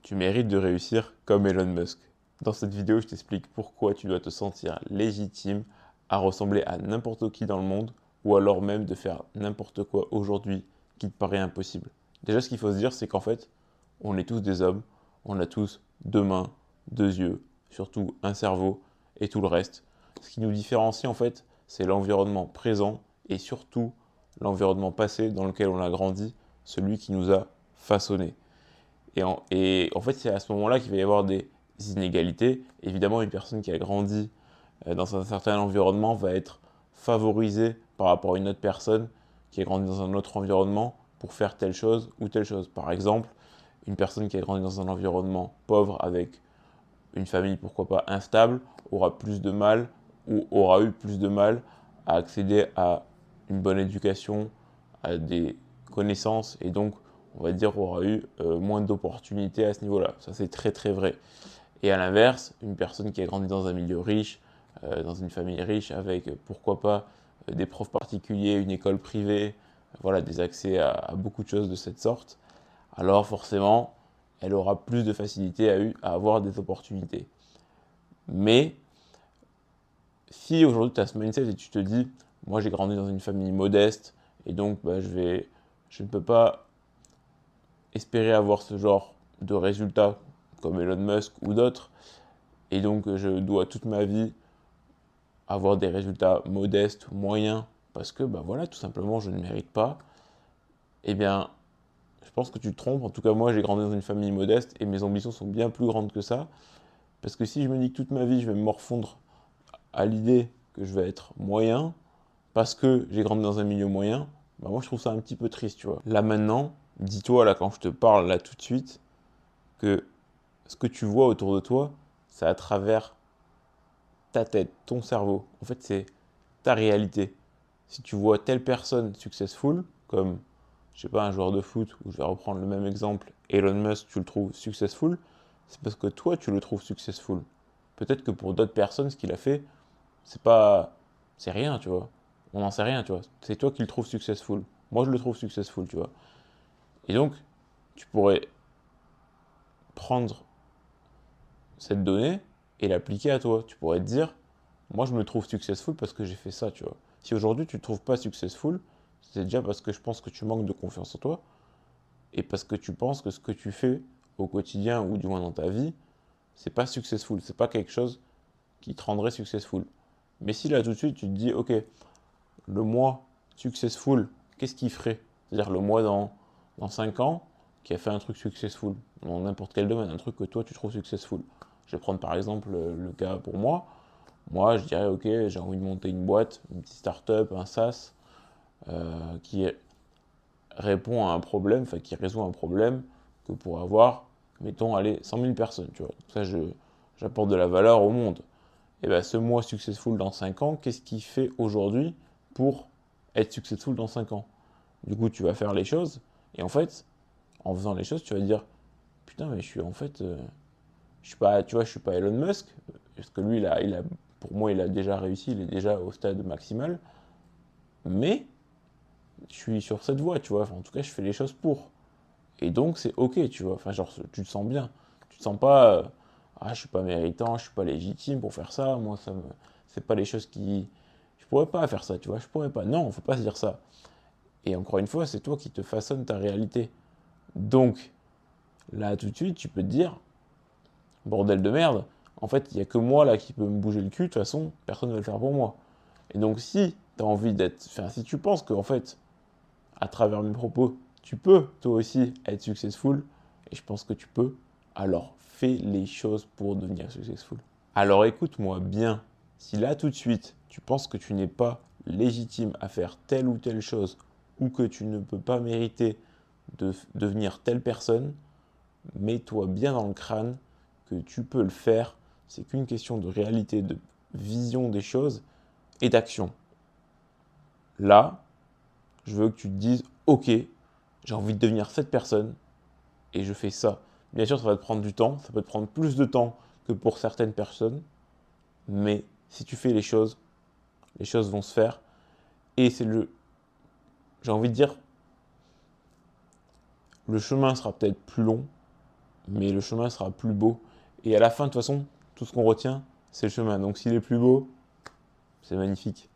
Tu mérites de réussir comme Elon Musk. Dans cette vidéo, je t'explique pourquoi tu dois te sentir légitime à ressembler à n'importe qui dans le monde ou alors même de faire n'importe quoi aujourd'hui qui te paraît impossible. Déjà, ce qu'il faut se dire, c'est qu'en fait, on est tous des hommes, on a tous deux mains, deux yeux, surtout un cerveau et tout le reste. Ce qui nous différencie en fait, c'est l'environnement présent et surtout l'environnement passé dans lequel on a grandi, celui qui nous a façonnés. Et en fait, c'est à ce moment-là qu'il va y avoir des inégalités. Évidemment, une personne qui a grandi dans un certain environnement va être favorisée par rapport à une autre personne qui a grandi dans un autre environnement pour faire telle chose ou telle chose. Par exemple, une personne qui a grandi dans un environnement pauvre avec une famille, pourquoi pas, instable, aura plus de mal ou aura eu plus de mal à accéder à une bonne éducation, à des connaissances et donc on va dire aura eu moins d'opportunités à ce niveau-là. Ça c'est très très vrai. Et à l'inverse, une personne qui a grandi dans un milieu riche, dans une famille riche avec pourquoi pas des profs particuliers, une école privée, voilà, des accès à beaucoup de choses de cette sorte, alors forcément, elle aura plus de facilité à avoir des opportunités. Mais si aujourd'hui tu as ce mindset et tu te dis, moi j'ai grandi dans une famille modeste et donc bah, je ne peux pas espérer avoir ce genre de résultats comme Elon Musk ou d'autres, et donc je dois toute ma vie avoir des résultats modestes ou moyens parce que bah voilà, tout simplement je ne mérite pas, eh bien je pense que tu te trompes. En tout cas, moi j'ai grandi dans une famille modeste et mes ambitions sont bien plus grandes que ça. Parce que si je me dis que toute ma vie je vais me morfondre à l'idée que je vais être moyen, parce que j'ai grandi dans un milieu moyen, bah moi je trouve ça un petit peu triste, tu vois. Là maintenant, dis-toi là quand je te parle là tout de suite, que ce que tu vois autour de toi, c'est à travers ta tête, ton cerveau. En fait, c'est ta réalité. Si tu vois telle personne successful, comme, je sais pas, un joueur de foot, ou je vais reprendre le même exemple, Elon Musk, tu le trouves successful, c'est parce que toi, tu le trouves successful. Peut-être que pour d'autres personnes, ce qu'il a fait, c'est pas, c'est rien, tu vois. On n'en sait rien, tu vois. C'est toi qui le trouves successful. Moi, je le trouve successful, tu vois. Et donc, tu pourrais prendre cette donnée et l'appliquer à toi. Tu pourrais te dire, moi je me trouve successful parce que j'ai fait ça, tu vois. Si aujourd'hui tu ne te trouves pas successful, c'est déjà parce que je pense que tu manques de confiance en toi et parce que tu penses que ce que tu fais au quotidien ou du moins dans ta vie, c'est pas successful, c'est pas quelque chose qui te rendrait successful. Mais si là tout de suite tu te dis, ok, le mois successful, qu'est-ce qu'il ferait? C'est-à-dire le mois dans 5 ans qui a fait un truc successful, dans n'importe quel domaine, un truc que toi tu trouves successful. Je vais prendre par exemple le cas pour moi. Moi, je dirais, ok, j'ai envie de monter une boîte, une petite start-up, un SaaS, qui répond à un problème, enfin qui résout un problème que pour avoir, mettons, allez, 100 000 personnes, tu vois. Ça, j'apporte de la valeur au monde. Et bien, ce mois successful dans 5 ans, qu'est-ce qu'il fait aujourd'hui pour être successful dans 5 ans? Du coup, tu vas faire les choses, et en fait, en faisant les choses, tu vas dire, putain, mais je suis en fait, je suis pas, tu vois, je suis pas Elon Musk, parce que lui, pour moi, il a déjà réussi, il est déjà au stade maximal, mais je suis sur cette voie, tu vois. Enfin, en tout cas, je fais les choses pour. Et donc, c'est ok, tu vois. Enfin, genre, tu te sens bien. Tu te sens pas, ah, je suis pas méritant, je suis pas légitime pour faire ça. Moi, c'est pas les choses qui, je pourrais pas faire ça, tu vois. Je pourrais pas. Non, faut pas se dire ça. Et encore une fois, c'est toi qui te façonne ta réalité. Donc, là, tout de suite, tu peux te dire, bordel de merde. En fait, il y a que moi là qui peut me bouger le cul. De toute façon, personne ne va le faire pour moi. Et donc, si tu as envie d'être, enfin, si tu penses qu'en fait, à travers mes propos, tu peux toi aussi être successful, et je pense que tu peux, alors fais les choses pour devenir successful. Alors écoute-moi bien, si là tout de suite, tu penses que tu n'es pas légitime à faire telle ou telle chose, ou que tu ne peux pas mériter de devenir telle personne, mets-toi bien dans le crâne que tu peux le faire. C'est qu'une question de réalité, de vision des choses et d'action. Là, je veux que tu te dises, ok, j'ai envie de devenir cette personne et je fais ça. Bien sûr, ça va te prendre du temps, ça peut te prendre plus de temps que pour certaines personnes, mais si tu fais les choses vont se faire. Et j'ai envie de dire, le chemin sera peut-être plus long, mais le chemin sera plus beau. Et à la fin, de toute façon, tout ce qu'on retient, c'est le chemin. Donc s'il est plus beau, c'est magnifique.